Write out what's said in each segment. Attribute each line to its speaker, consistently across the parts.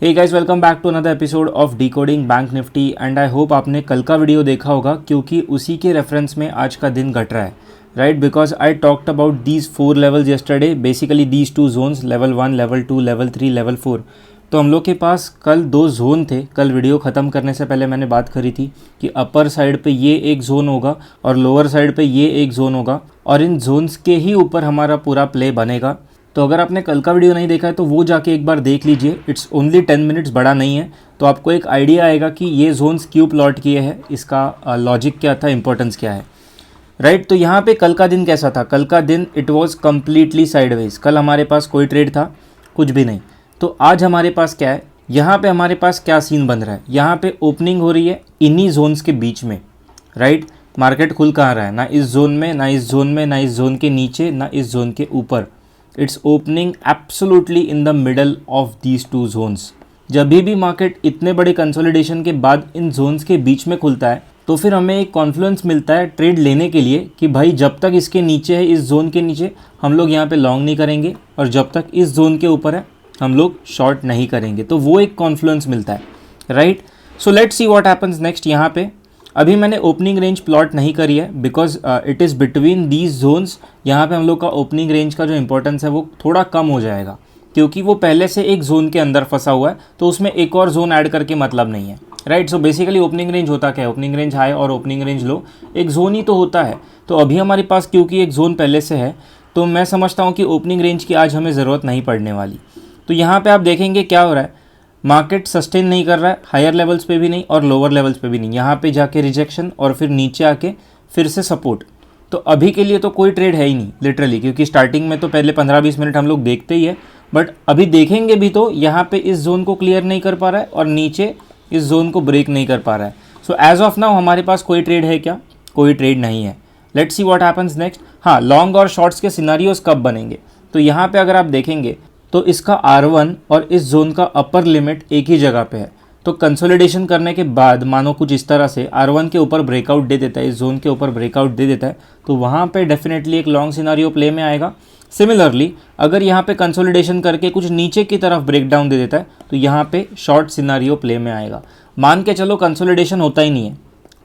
Speaker 1: Hey guys, welcome back to another episode of decoding Bank Nifty and I hope आपने कल का video देखा होगा क्योंकि उसी के रेफरेंस में आज का दिन घट रहा है, right? Because I talked about these 4 levels yesterday, basically these 2 zones, level 1, level 2, level 3, level 4। तो हम लोग के पास कल 2 जोन थे। कल वीडियो ख़त्म करने से पहले मैंने बात करी थी कि अपर साइड पे ये एक जोन होगा और लोअर साइड पे ये एक जोन होगा और इन जोन्स के ही ऊपर हमारा पूरा प्ले बनेगा। तो अगर आपने कल का वीडियो नहीं देखा है तो वो जाके एक बार देख लीजिए। इट्स ओनली 10 मिनट्स, बड़ा नहीं है, तो आपको एक आइडिया आएगा कि ये जोन्स क्यों प्लॉट किए हैं, इसका लॉजिक क्या था, इंपॉर्टेंस क्या है, राइट? तो यहाँ पे कल का दिन कैसा था? कल का दिन इट वाज कम्प्लीटली साइडवेज। कल हमारे पास कोई ट्रेड था, कुछ भी नहीं। तो आज हमारे पास क्या है, यहाँ पे हमारे पास क्या सीन बन रहा है? यहाँ पे ओपनिंग हो रही है इन्हीं जोन्स के बीच में, राइट? मार्केट खुल कहाँ रहा है? ना इस जोन में, ना इस जोन में, ना इस जोन के नीचे, ना इस जोन के ऊपर। It's opening absolutely in the middle of these 2 zones. जब भी मार्केट इतने बड़े कंसोलिडेशन के बाद इन जोन्स के बीच में खुलता है तो फिर हमें एक कॉन्फ्लुएंस मिलता है ट्रेड लेने के लिए कि भाई जब तक इसके नीचे है, इस जोन के नीचे, हम लोग यहाँ पे लॉन्ग नहीं करेंगे और जब तक इस जोन के ऊपर है हम लोग शॉर्ट नहीं करेंगे। तो वो एक कॉन्फ्लुएंस मिलता है, right? So let's see what happens next. यहाँ पे अभी मैंने ओपनिंग रेंज प्लॉट नहीं करी है because it is between these zones. यहाँ पे हम लोग का ओपनिंग रेंज का जो इंपॉर्टेंस है वो थोड़ा कम हो जाएगा क्योंकि वो पहले से एक जोन के अंदर फंसा हुआ है, तो उसमें एक और जोन ऐड करके मतलब नहीं है, right? So basically opening range होता क्या है? ओपनिंग रेंज हाई और ओपनिंग रेंज लो, एक जोन ही तो होता है। तो अभी हमारे पास क्योंकि एक जोन पहले से है तो मैं समझता हूँ कि ओपनिंग रेंज की आज हमें ज़रूरत नहीं पड़ने वाली। तो यहाँ पर आप देखेंगे क्या हो रहा है, मार्केट सस्टेन नहीं कर रहा है, हायर लेवल्स पे भी नहीं और लोअर लेवल्स पे भी नहीं। यहाँ पे जाके रिजेक्शन और फिर नीचे आके फिर से सपोर्ट। तो अभी के लिए तो कोई ट्रेड है ही नहीं लिटरली, क्योंकि स्टार्टिंग में तो पहले 15-20 मिनट हम लोग देखते ही है, बट अभी देखेंगे भी तो यहाँ पे इस जोन को क्लियर नहीं कर पा रहा है और नीचे इस जोन को ब्रेक नहीं कर पा रहा है। सो एज ऑफ नाउ हमारे पास कोई ट्रेड है क्या? कोई ट्रेड नहीं है। Let's see what happens next. हाँ, लॉन्ग और शॉर्ट्स के सिनारियोज कब बनेंगे? तो यहाँ पे अगर आप देखेंगे तो इसका R1 और इस जोन का अपर लिमिट एक ही जगह पे है। तो कंसोलिडेशन करने के बाद मानो कुछ इस तरह से R1 के ऊपर ब्रेकआउट दे देता है, इस जोन के ऊपर ब्रेकआउट दे देता है, तो वहाँ पे डेफिनेटली एक लॉन्ग सिनारियो प्ले में आएगा। सिमिलरली अगर यहाँ पे कंसोलिडेशन करके कुछ नीचे की तरफ ब्रेकडाउन दे देता है तो यहाँ पे शॉर्ट सिनारियो प्ले में आएगा। मान के चलो कंसोलिडेशन होता ही नहीं है,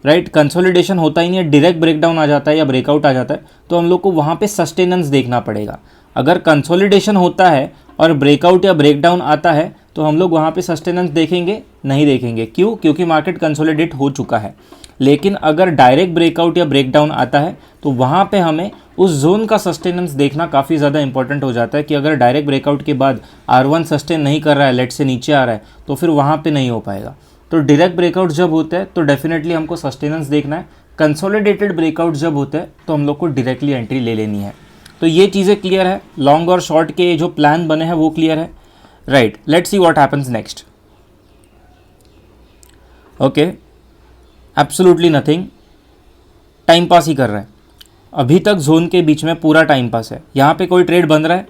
Speaker 1: राइट? कंसोलिडेशन होता ही नहीं है, डायरेक्ट ब्रेकडाउन आ जाता है या ब्रेकआउट आ जाता है, तो हम लोग को वहाँ पे सस्टेनेंस देखना पड़ेगा। अगर कंसोलिडेशन होता है और ब्रेकआउट या ब्रेकडाउन आता है तो हम लोग वहाँ पे सस्टेनेंस देखेंगे? नहीं देखेंगे। क्यों? क्योंकि मार्केट कंसोलिडेट हो चुका है। लेकिन अगर डायरेक्ट ब्रेकआउट या ब्रेकडाउन आता है तो वहाँ पे हमें उस जोन का सस्टेनेंस देखना काफ़ी ज़्यादा इंपॉर्टेंट हो जाता है कि अगर डायरेक्ट ब्रेकआउट के बाद R1 सस्टेन नहीं कर रहा है, लेट से नीचे आ रहा है, तो फिर वहाँ पे नहीं हो पाएगा। तो डायरेक्ट ब्रेकआउट जब होता है तो डेफिनेटली हमको सस्टेनेंस देखना है। कंसोलिडेटेड ब्रेकआउट जब होता है तो हम लोग को डायरेक्टली एंट्री ले लेनी है। तो ये चीज़ें क्लियर है, लॉन्ग और शॉर्ट के जो प्लान बने हैं वो क्लियर है, right? Let's see what happens next. Okay, absolutely nothing, time pass ही कर रहा है। अभी तक जोन के बीच में पूरा टाइम पास है। यहाँ पे कोई ट्रेड बन रहा है?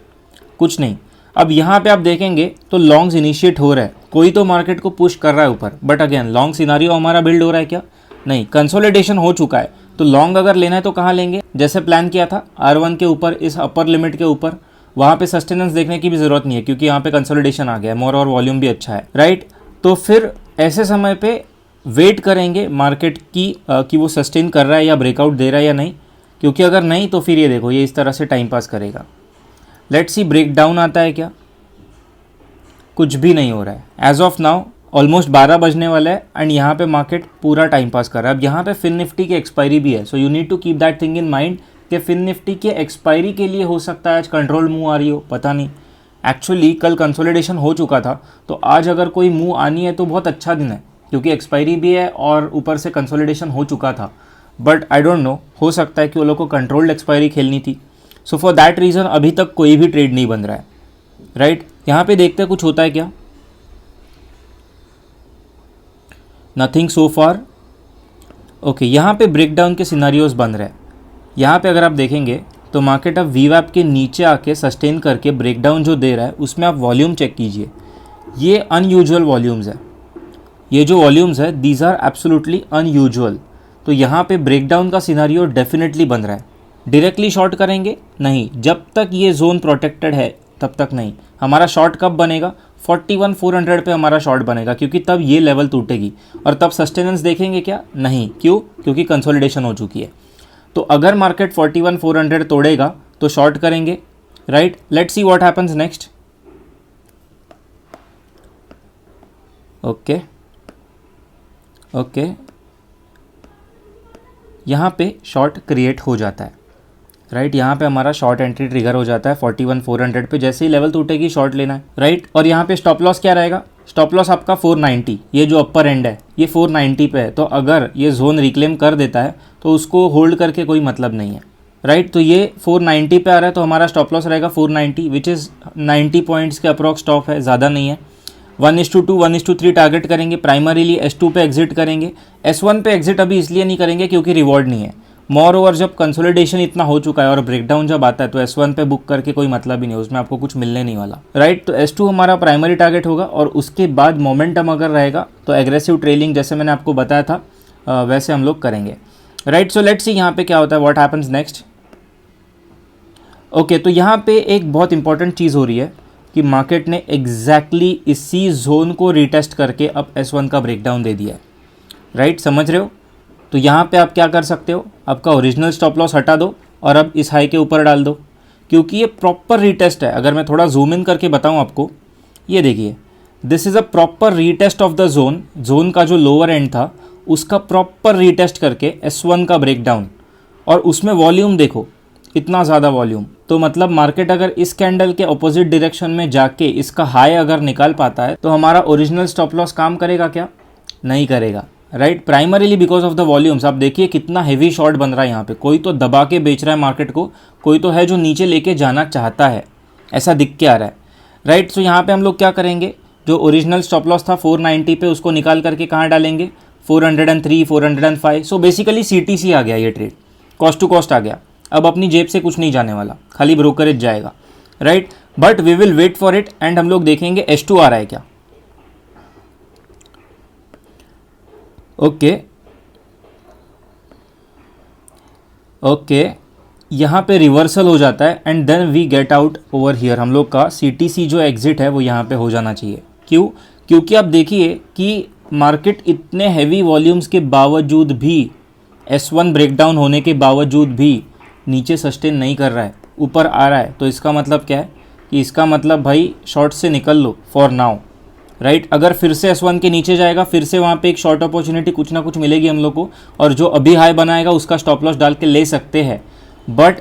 Speaker 1: कुछ नहीं। अब यहाँ पे आप देखेंगे तो लॉन्ग्स इनिशिएट हो रहा है, कोई तो मार्केट को पुश कर रहा है ऊपर, बट अगेन लॉन्ग सिनारियो हमारा बिल्ड हो रहा है क्या? नहीं, कंसोलिडेशन हो चुका है। तो लॉन्ग अगर लेना है तो कहाँ लेंगे? जैसे प्लान किया था R1 के ऊपर, इस अपर लिमिट के ऊपर। वहाँ पे सस्टेनेंस देखने की भी ज़रूरत नहीं है क्योंकि यहाँ पे कंसोलिडेशन आ गया है, मोर और वॉल्यूम भी अच्छा है, राइट? तो फिर ऐसे समय पे वेट करेंगे मार्केट की कि वो सस्टेन कर रहा है या ब्रेकआउट दे रहा है या नहीं, क्योंकि अगर नहीं तो फिर ये देखो ये इस तरह से टाइम पास करेगा। लेट्स सी ब्रेक डाउन आता है क्या? कुछ भी नहीं हो रहा है। एज ऑफ नाउ ऑलमोस्ट 12 बजने वाला है एंड यहाँ पे मार्केट पूरा टाइम पास कर रहा है। अब यहाँ पे फिन निफ्टी की एक्सपायरी भी है, so you need to keep that thing in mind कि फिन निफ्टी के एक्सपायरी के लिए हो सकता है आज कंट्रोल मूव आ रही हो, पता नहीं। एक्चुअली कल कंसोलिडेशन हो चुका था, तो आज अगर कोई मूव आनी है तो बहुत अच्छा दिन है क्योंकि एक्सपायरी भी है और ऊपर से कंसोलिडेशन हो चुका था। बट आई डोंट नो, हो सकता है कि वो लोग को कंट्रोल्ड एक्सपायरी खेलनी थी। सो फॉर दैट रीज़न अभी तक कोई भी ट्रेड नहीं बन रहा है, राइट? यहाँ पे देखते हैं कुछ होता है क्या? नथिंग सो फार। ओके, यहाँ पे ब्रेकडाउन के सिनारियोज बन रहे हैं। यहाँ पे अगर आप देखेंगे तो मार्केट अब VWAP के नीचे आके सस्टेन करके ब्रेकडाउन जो दे रहा है उसमें आप वॉल्यूम चेक कीजिए, ये अनयूजुअल वॉल्यूम्स है। ये जो वॉल्यूम्स है दीज आर एब्सोल्युटली अनयूजुअल। तो यहाँ पे ब्रेकडाउन का सिनारियो डेफिनेटली बन रहा है। डायरेक्टली शॉर्ट करेंगे? नहीं, जब तक ये जोन प्रोटेक्टेड है तब तक नहीं। हमारा शॉर्ट कब बनेगा? 41,400 पे हमारा शॉर्ट बनेगा, क्योंकि तब ये लेवल टूटेगी और तब सस्टेनेंस देखेंगे क्या? नहीं। क्यों? क्योंकि कंसोलिडेशन हो चुकी है। तो अगर मार्केट 41,400 तोड़ेगा तो शॉर्ट करेंगे, right. Let's see what happens next. Okay okay, यहाँ पे शॉर्ट क्रिएट हो जाता है, राइट। यहाँ पे हमारा शॉर्ट एंट्री ट्रिगर हो जाता है 41,400 पे। जैसे ही लेवल टूटेगी शॉर्ट लेना है, राइट। और यहाँ पे स्टॉप लॉस क्या रहेगा? स्टॉप लॉस आपका 490, ये जो अपर एंड है ये 490 पे है। तो अगर ये जोन रिक्लेम कर देता है तो उसको होल्ड करके कोई मतलब नहीं है, राइट। तो ये 490 पे आ रहा है तो हमारा स्टॉप लॉस रहेगा 490, विच इज़ 90 पॉइंट्स के अप्रॉक्स स्टॉप है, ज़्यादा नहीं है। 1:2 1:3 टारगेट करेंगे। प्राइमरीली S2 पे एग्जिट करेंगे। S1 पे एग्जिट अभी इसलिए नहीं करेंगे क्योंकि रिवॉर्ड नहीं है। मोर ओवर जब कंसोलिडेशन इतना हो चुका है और ब्रेकडाउन जब आता है तो S1 पे बुक करके कोई मतलब ही नहीं, उसमें आपको कुछ मिलने नहीं वाला, राइट। तो S2 हमारा प्राइमरी टारगेट होगा और उसके बाद मोमेंटम अगर रहेगा तो एग्रेसिव ट्रेलिंग जैसे मैंने आपको बताया था वैसे हम लोग करेंगे, राइट। सो लेट्स सी यहाँ पे क्या होता है, व्हाट हैपन्स नेक्स्ट। ओके, तो यहाँ पे एक बहुत इंपॉर्टेंट चीज़ हो रही है कि मार्केट ने एग्जैक्टली इसी जोन को रीटेस्ट करके अब S1 का ब्रेकडाउन दे दिया है, राइट। समझ रहे हो? तो यहाँ पे आप क्या कर सकते हो, आपका ओरिजिनल स्टॉप लॉस हटा दो और अब इस हाई के ऊपर डाल दो, क्योंकि ये प्रॉपर रीटेस्ट है। अगर मैं थोड़ा जूम इन करके बताऊँ आपको, ये देखिए, this is a proper retest of the zone. Zone का जो लोअर एंड था उसका प्रॉपर रीटेस्ट करके S1 का ब्रेकडाउन, और उसमें वॉल्यूम देखो, इतना ज़्यादा वॉल्यूम। तो मतलब मार्केट अगर इस कैंडल के अपोजिट डायरेक्शन में जाके इसका हाई अगर निकाल पाता है तो हमारा ओरिजिनल स्टॉप लॉस काम करेगा क्या? नहीं करेगा, right. Primarily because of the volumes. आप देखिए कितना हेवी शॉर्ट बन रहा है यहाँ पे। कोई तो दबा के बेच रहा है मार्केट को, कोई तो है जो नीचे लेके जाना चाहता है, ऐसा दिख के आ रहा है, राइट। सो यहाँ पे हम लोग क्या करेंगे, जो ओरिजिनल स्टॉप लॉस था 490 पे, उसको निकाल करके कहाँ डालेंगे? 403 405। सो बेसिकली CTC आ गया, ये ट्रेड कॉस्ट टू कॉस्ट आ गया। अब अपनी जेब से कुछ नहीं जाने वाला, खाली ब्रोकरेज जाएगा, right. But we will wait for it and हम लोग देखेंगे S2 आ रहा है क्या। ओके ओके, यहाँ पे रिवर्सल हो जाता है and then we get out over here. हम लोग का CTC जो एग्जिट है वो यहाँ पे हो जाना चाहिए। क्यों? क्योंकि आप देखिए कि मार्केट इतने हैवी वॉल्यूम्स के बावजूद भी, S1 ब्रेकडाउन होने के बावजूद भी नीचे सस्टेन नहीं कर रहा है, ऊपर आ रहा है। तो इसका मतलब क्या है कि इसका मतलब भाई शॉर्ट से निकल लो फॉर नाउ, राइट। अगर फिर से S1 के नीचे जाएगा, फिर से वहाँ पे एक शॉर्ट अपॉर्चुनिटी कुछ ना कुछ मिलेगी हम लोग को, और जो अभी हाई बनाएगा उसका स्टॉप लॉस डाल के ले सकते हैं। बट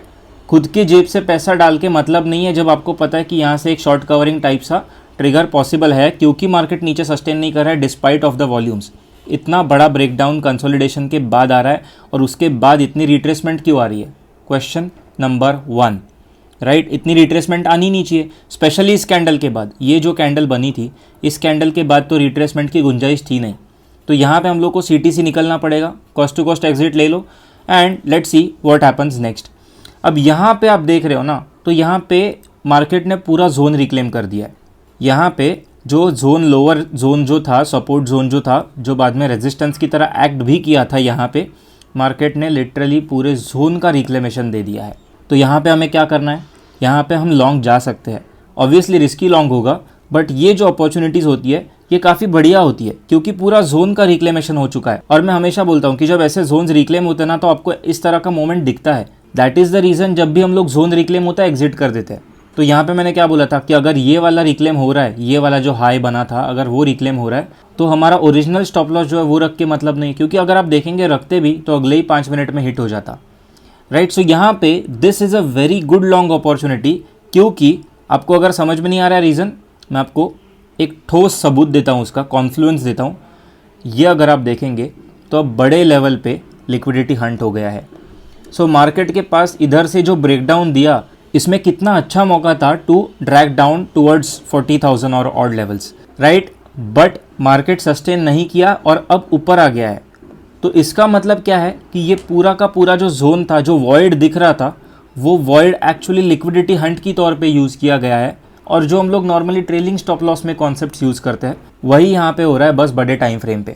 Speaker 1: खुद की जेब से पैसा डाल के मतलब नहीं है जब आपको पता है कि यहाँ से एक शॉर्ट कवरिंग टाइप सा ट्रिगर पॉसिबल है, क्योंकि मार्केट नीचे सस्टेन नहीं कर रहा है डिस्पाइट ऑफ द वॉल्यूम्स। इतना बड़ा ब्रेकडाउन कंसोलिडेशन के बाद आ रहा है और उसके बाद इतनी रिट्रेसमेंट क्यों आ रही है? Question number 1, right. इतनी रिट्रेसमेंट आनी नहीं चाहिए, स्पेशली इस कैंडल के बाद। ये जो कैंडल बनी थी, इस कैंडल के बाद तो रिट्रेसमेंट की गुंजाइश थी नहीं। तो यहाँ पे हम लोग को CTC निकलना पड़ेगा, कॉस्ट टू कॉस्ट एग्जिट ले लो and let's see what happens next. अब यहाँ पे आप देख रहे हो ना, तो यहाँ पे मार्केट ने पूरा जोन रिक्लेम कर दिया है। यहाँ पे जो जोन, लोअर जोन जो था, सपोर्ट जोन जो था, जो बाद में रेजिस्टेंस की तरह एक्ट भी किया था, यहाँ पे मार्केट ने लिटरली पूरे जोन का रिक्लेमेशन दे दिया है। तो यहाँ पे हमें क्या करना है? यहाँ पे हम लॉन्ग जा सकते हैं। ऑब्वियसली रिस्की लॉन्ग होगा, बट ये जो अपॉर्चुनिटीज़ होती है ये काफ़ी बढ़िया होती है, क्योंकि पूरा जोन का रिक्लेमेशन हो चुका है। और मैं हमेशा बोलता हूँ कि जब ऐसे जोन्स रिक्लेम होते हैं ना, तो आपको इस तरह का मोमेंट दिखता है। दैट इज़ द रीज़न जब भी हम लोग जोन रिक्लेम होता है एग्जिट कर देते हैं। तो यहाँ पे मैंने क्या बोला था कि अगर ये वाला रिक्लेम हो रहा है, ये वाला जो हाई बना था, अगर वो रिक्लेम हो रहा है तो हमारा ओरिजिनल स्टॉप लॉस जो है वो रख के मतलब नहीं, क्योंकि अगर आप देखेंगे रखते भी तो अगले ही 5 मिनट में हिट हो जाता, राइट। सो यहाँ पे this is a very good long opportunity. क्योंकि आपको अगर समझ में नहीं आ रहा है रीज़न, मैं आपको एक ठोस सबूत देता हूँ, उसका कॉन्फ्लुएंस देता हूँ। ये अगर आप देखेंगे तो अब बड़े लेवल पे लिक्विडिटी हंट हो गया है। सो मार्केट के पास इधर से जो ब्रेकडाउन दिया, इसमें कितना अच्छा मौका था टू ड्रैग डाउन टुवर्ड्स 40,000 और odd levels, right. But market sustain नहीं किया और अब ऊपर आ गया है। तो इसका मतलब क्या है कि ये पूरा का पूरा जो जोन था, जो वॉइड दिख रहा था, वो वॉइड एक्चुअली लिक्विडिटी हंट की तौर पे यूज़ किया गया है। और जो हम लोग नॉर्मली ट्रेलिंग स्टॉप लॉस में कॉन्सेप्ट्स यूज़ करते हैं वही यहाँ पे हो रहा है, बस बड़े टाइम फ्रेम पे।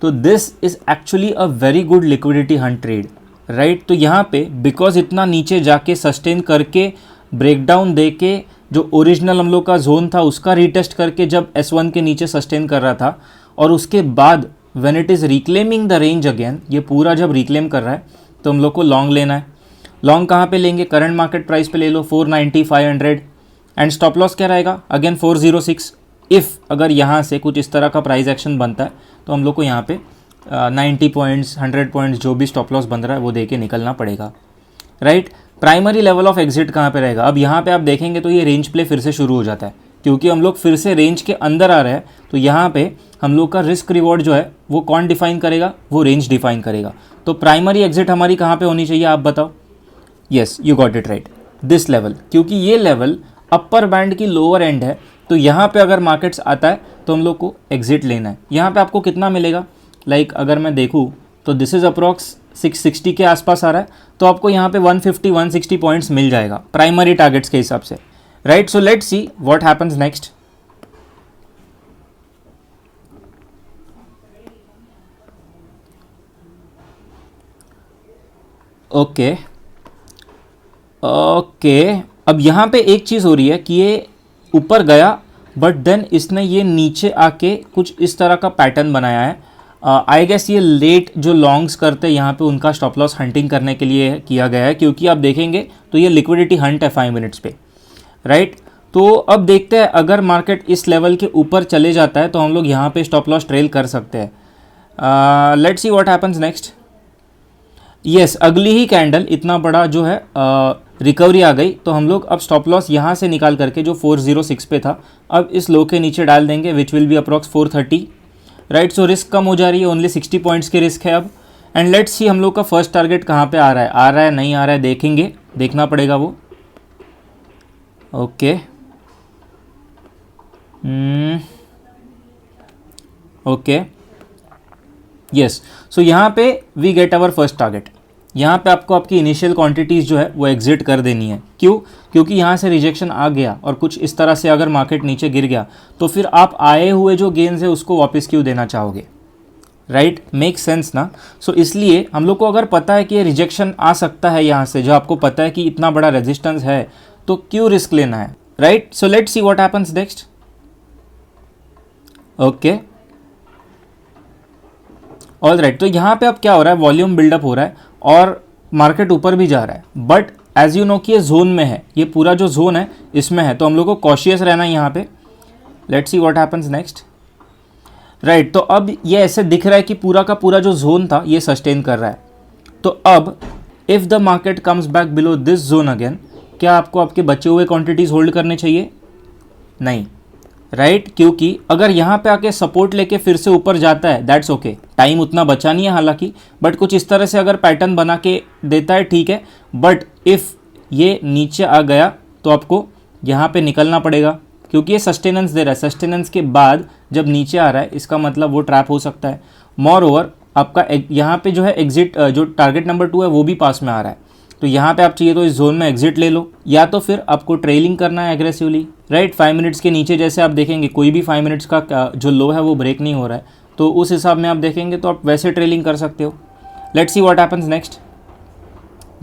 Speaker 1: तो this is actually a very good liquidity Hunt trade, right. तो यहाँ पे बिकॉज इतना नीचे जाके सस्टेन करके ब्रेकडाउन दे के जो ओरिजिनल हम लोग का जोन था उसका रीटेस्ट करके जब S1 के नीचे सस्टेन कर रहा था, और उसके बाद when it is reclaiming the range again, ये पूरा जब रिक्लेम कर रहा है तो हम लोग को लॉन्ग लेना है। लॉन्ग कहाँ पे लेंगे? करंट मार्केट प्राइस पे ले लो 490 500, एंड स्टॉप लॉस क्या रहेगा? अगेन 406। इफ़ अगर यहाँ से कुछ इस तरह का प्राइस एक्शन बनता है तो हम लोग को यहाँ पे 90 पॉइंट्स 100 पॉइंट्स जो भी स्टॉप लॉस बन रहा है वो दे के निकलना पड़ेगा, right. Primary level of exit कहाँ पे रहेगा? अब यहाँ पे आप देखेंगे तो ये रेंज प्ले फिर से शुरू हो जाता है, क्योंकि हम लोग फिर से रेंज के अंदर आ रहे हैं। तो यहाँ पे हम लोग का रिस्क रिवॉर्ड जो है वो कौन डिफाइन करेगा? वो रेंज डिफाइन करेगा। तो प्राइमरी एग्जिट हमारी कहाँ पे होनी चाहिए, आप बताओ? Yes, you got it right, this level, क्योंकि ये लेवल अपर बैंड की लोअर एंड है। तो यहाँ पे अगर मार्केट्स आता है तो हम लोग को एग्जिट लेना है। यहाँ पे आपको कितना मिलेगा? लाइक अगर मैं देखूँ तो दिस इज़ अप्रॉक्स 660 के आसपास आ रहा है, तो आपको यहाँ पे 150 160 पॉइंट्स मिल जाएगा प्राइमरी टारगेट्स के हिसाब से, right. So let's see what happens next. Okay अब यहाँ पे एक चीज़ हो रही है कि ये ऊपर गया, बट देन इसने ये नीचे आके कुछ इस तरह का पैटर्न बनाया है। आई गेस ये लेट जो लॉन्ग्स करते हैं यहाँ पे उनका स्टॉप लॉस हंटिंग करने के लिए किया गया है, क्योंकि आप देखेंगे तो ये लिक्विडिटी हंट है 5 मिनट्स पे, राइट। तो अब देखते हैं अगर मार्केट इस लेवल के ऊपर चले जाता है तो हम लोग यहाँ पे स्टॉप लॉस ट्रेल कर सकते हैं। Let's see what happens next. Yes, अगली ही कैंडल इतना बड़ा जो है रिकवरी आ गई, तो हम लोग अब स्टॉप लॉस यहाँ से निकाल करके जो 406 पे था अब इस लो के नीचे डाल देंगे, which will be approx 430, right. So risk कम हो जा रही है, ओनली 60 पॉइंट्स की रिस्क है अब। एंड लेट्स सी हम लोग का फर्स्ट टारगेट कहाँ पे आ रहा है नहीं आ रहा है, देखेंगे, देखना पड़ेगा वो। ओके ओके यस, सो यहाँ पे we get our first target. यहाँ पे आपको आपकी इनिशियल क्वांटिटीज़ जो है वो एग्जिट कर देनी है। क्यों? क्योंकि यहाँ से रिजेक्शन आ गया और कुछ इस तरह से अगर मार्केट नीचे गिर गया तो फिर आप आए हुए जो गेन्स है उसको वापस क्यों देना चाहोगे, राइट। मेक सेंस ना। सो इसलिए हम लोग को अगर पता है कि ये रिजेक्शन आ सकता है यहाँ से, जो आपको पता है कि इतना बड़ा रेजिस्टेंस है, तो क्यों रिस्क लेना है, right. So let's see what happens next. Okay all right, तो यहाँ पे अब क्या हो रहा है, वॉल्यूम बिल्डअप हो रहा है और मार्केट ऊपर भी जा रहा है, बट एज यू नो कि ये जोन में है, ये पूरा जो जोन है इसमें है, तो हम लोग को कॉशियस रहना है यहाँ पे। Let's see what happens next, right. तो अब ये ऐसे दिख रहा है कि पूरा का पूरा जो जोन था ये सस्टेन कर रहा है। तो अब if the market comes back below this zone again, क्या आपको आपके बचे हुए क्वांटिटीज़ होल्ड करने चाहिए? नहीं, राइट। क्योंकि अगर यहाँ पे आके सपोर्ट लेके फिर से ऊपर जाता है दैट्स ओके, टाइम उतना बचा नहीं है हालांकि, बट कुछ इस तरह से अगर पैटर्न बना के देता है ठीक है, बट इफ़ ये नीचे आ गया तो आपको यहाँ पे निकलना पड़ेगा, क्योंकि ये सस्टेनेंस दे रहा है। सस्टेनेंस के बाद जब नीचे आ रहा है इसका मतलब वो ट्रैप हो सकता है। मोर ओवर आपका यहाँ पे जो है एग्जिट, जो टारगेट नंबर 2 है वो भी पास में आ रहा है, तो यहाँ पे आप चाहिए तो इस जोन में एग्जिट ले लो, या तो फिर आपको ट्रेलिंग करना है एग्रेसिवली, राइट। 5 मिनट्स के नीचे जैसे आप देखेंगे कोई भी 5 मिनट्स का जो लो है वो ब्रेक नहीं हो रहा है, तो उस हिसाब में आप देखेंगे तो आप वैसे ट्रेलिंग कर सकते हो। Let's see what happens next.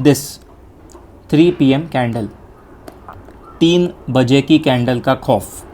Speaker 1: This 3 PM candle, 3 बजे की कैंडल का खौफ।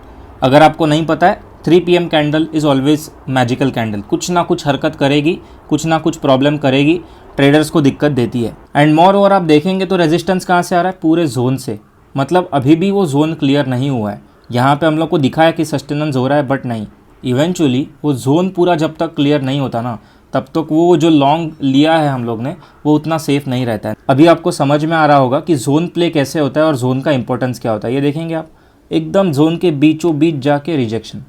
Speaker 1: अगर आपको नहीं पता है, 3 PM candle is always magical candle, कुछ ना कुछ हरकत करेगी, कुछ ना कुछ प्रॉब्लम करेगी, ट्रेडर्स को दिक्कत देती है। एंड मोर ओवर आप देखेंगे तो रेजिस्टेंस कहाँ से आ रहा है, पूरे जोन से, मतलब अभी भी वो जोन क्लियर नहीं हुआ है। यहाँ पे हम लोग को दिखा है कि सस्टेनेंस हो रहा है, बट नहीं, इवेंचुअली वो जोन पूरा जब तक क्लियर नहीं होता ना तब तक वो जो लॉन्ग लिया है हम लोग ने वो उतना सेफ नहीं रहता है। अभी आपको समझ में आ रहा होगा कि जोन प्ले कैसे होता है और जोन का इंपॉर्टेंस क्या होता है। ये देखेंगे आप, एकदम जोन के बीचों बीच जाके रिजेक्शन,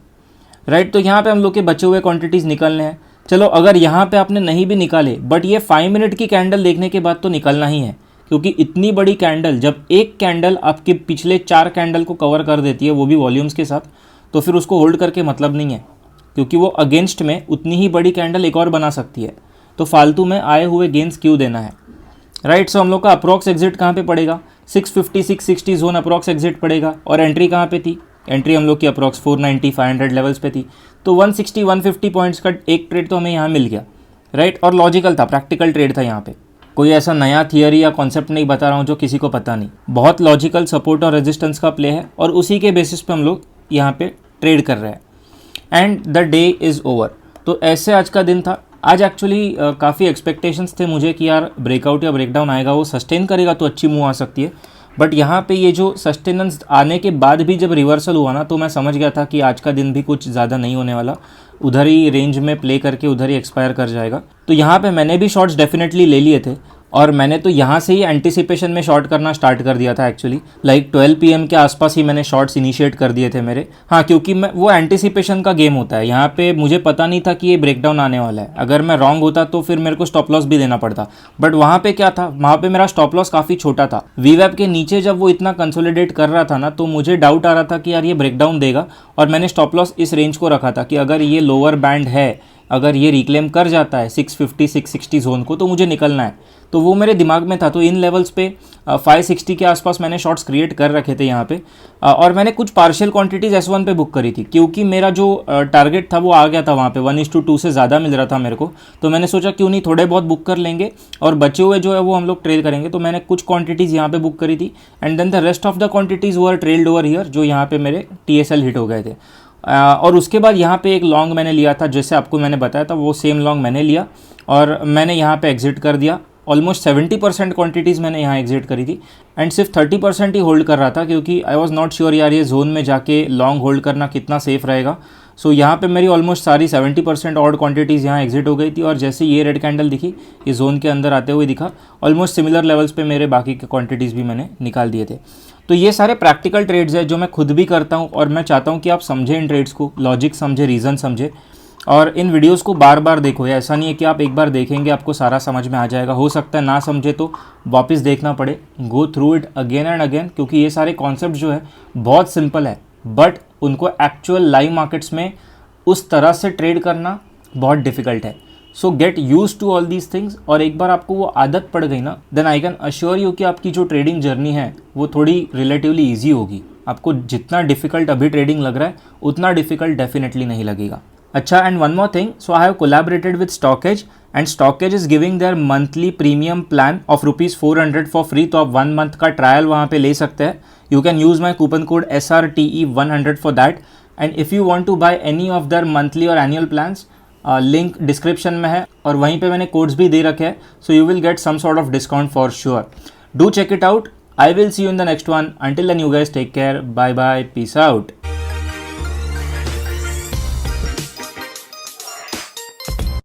Speaker 1: राइट। तो यहाँ पे हम लोग के बचे हुए क्वांटिटीज़ निकलने हैं। चलो अगर यहाँ पे आपने नहीं भी निकाले, बट ये 5 मिनट की कैंडल देखने के बाद तो निकलना ही है, क्योंकि इतनी बड़ी कैंडल, जब एक कैंडल आपके पिछले 4 कैंडल को कवर कर देती है वो भी वॉल्यूम्स के साथ, तो फिर उसको होल्ड करके मतलब नहीं है, क्योंकि वो अगेंस्ट में उतनी ही बड़ी कैंडल एक और बना सकती है, तो फालतू में आए हुए गेंस क्यों देना है, राइट। सो हम लोग का अप्रॉक्स एग्जिट कहाँ पे पड़ेगा, 650 660 जोन अप्रॉक्स एग्जिट पड़ेगा, और एंट्री कहाँ पे थी, एंट्री हम लोग की अप्रॉक्स 490 500 लेवल्स पे थी, तो 160 150 पॉइंट्स का एक ट्रेड तो हमें यहाँ मिल गया, राइट। और लॉजिकल था, प्रैक्टिकल ट्रेड था यहाँ पे, कोई ऐसा नया थियरी या कॉन्सेप्ट नहीं बता रहा हूँ जो किसी को पता नहीं, बहुत लॉजिकल सपोर्ट और रेजिस्टेंस का प्ले है और उसी के बेसिस पे हम लोग यहाँ पे ट्रेड कर रहे हैं and the day is over. तो ऐसे आज का दिन था। आज एक्चुअली काफ़ी एक्सपेक्टेशंस थे मुझे कि यार ब्रेकआउट या ब्रेकडाउन आएगा, वो सस्टेन करेगा तो अच्छी मूव आ सकती है, बट यहाँ पे ये जो सस्टेनेंस आने के बाद भी जब रिवर्सल हुआ ना, तो मैं समझ गया था कि आज का दिन भी कुछ ज़्यादा नहीं होने वाला, उधर ही रेंज में प्ले करके उधर ही एक्सपायर कर जाएगा। तो यहाँ पे मैंने भी शॉट्स डेफिनेटली ले लिए थे और मैंने तो यहाँ से ही एंटिसिपेशन में शॉर्ट करना स्टार्ट कर दिया था एक्चुअली, लाइक 12 PM के आसपास ही मैंने शॉट्स इनिशिएट कर दिए थे मेरे। हाँ, क्योंकि मैं वो एंटिसिपेशन का गेम होता है, यहाँ पे मुझे पता नहीं था कि ये ब्रेकडाउन आने वाला है। अगर मैं रॉन्ग होता तो फिर मेरे को स्टॉप लॉस भी देना पड़ता, बट वहाँ पे क्या था, वहाँ पे मेरा स्टॉप लॉस काफ़ी छोटा था। वीवैप के नीचे जब वो इतना कंसोलिडेट कर रहा था ना, तो मुझे डाउट आ रहा था कि यार ये ब्रेकडाउन देगा, और मैंने स्टॉप लॉस इस रेंज को रखा था कि अगर ये लोअर बैंड है, अगर ये रिक्लेम कर जाता है 650 660 जोन को, तो मुझे निकलना है। तो वो मेरे दिमाग में था। तो इन लेवल्स पे 560 के आसपास मैंने शॉट्स क्रिएट कर रखे थे यहाँ पे, और मैंने कुछ पार्शियल क्वांटिटीज़ S1 पे बुक करी थी, क्योंकि मेरा जो टारगेट था वो आ गया था वहाँ पे, 1:2 से ज़्यादा मिल रहा था मेरे को। तो मैंने सोचा क्यों नहीं थोड़े बहुत बुक कर लेंगे और बचे हुए जो है वो हम लोग ट्रेल करेंगे। तो मैंने कुछ क्वांटिटीज़ यहाँ पे बुक करी थी and then the rest of the quantities were trailed over here, जो यहाँ पे मेरे TSL हिट हो गए थे। और उसके बाद यहाँ पे एक लॉन्ग मैंने लिया था, जैसे आपको मैंने बताया था, वो सेम लॉन्ग मैंने लिया और मैंने यहाँ पे एग्जिट कर दिया। ऑलमोस्ट 70% क्वांटिटीज़ मैंने यहाँ एग्जिट करी थी एंड सिर्फ 30% ही होल्ड कर रहा था, क्योंकि आई वाज नॉट श्योर यार ये जोन में जाके लॉन्ग होल्ड करना कितना सेफ रहेगा। सो यहाँ पे मेरी ऑलमोस्ट सारी 70% ऑड क्वांटिटीज़ यहाँ एग्जिट हो गई थी, और जैसे ये रेड कैंडल दिखी, ये जोन के अंदर आते हुए दिखा, ऑलमोस्ट सिमिलर लेवल्स पे मेरे बाकी के क्वांटिटीज़ भी मैंने निकाल दिए थे। तो ये सारे प्रैक्टिकल ट्रेड्स हैं जो मैं खुद भी करता हूँ, और मैं चाहता हूँ कि आप समझें इन ट्रेड्स को, लॉजिक समझे, रीज़न समझे, और इन वीडियोस को बार बार देखो। ऐसा नहीं है कि आप एक बार देखेंगे आपको सारा समझ में आ जाएगा, हो सकता है ना समझे तो वापस देखना पड़े, go through it again and again, क्योंकि ये सारे कॉन्सेप्ट जो है बहुत सिंपल है, बट उनको एक्चुअल लाइव मार्केट्स में उस तरह से ट्रेड करना बहुत डिफिकल्ट है। So get use to all these things, और एक बार आपको वो आदत पड़ गई ना, then I can assure you कि आपकी जो ट्रेडिंग जर्नी है वो थोड़ी रिलेटिवली ईजी होगी। आपको जितना डिफिकल्ट अभी ट्रेडिंग लग रहा है उतना डिफिकल्ट डेफिनेटली नहीं लगेगा। अच्छा, and one more thing, so I have collaborated with stockage and stockage is giving their monthly premium plan of ₹400 for free. तो आप 1 मंथ का ट्रायल वहाँ पे ले सकते हैं। You can use my coupon code SRTE100 for that, and if you want to buy any of their monthly और annual plans, link description में है, और वहीं पे मैंने कोड्स भी दे रखे हैं, so you will get some sort of discount for sure. Do check it out. I will see you in the next one. Until then you guys take care, bye bye, peace out.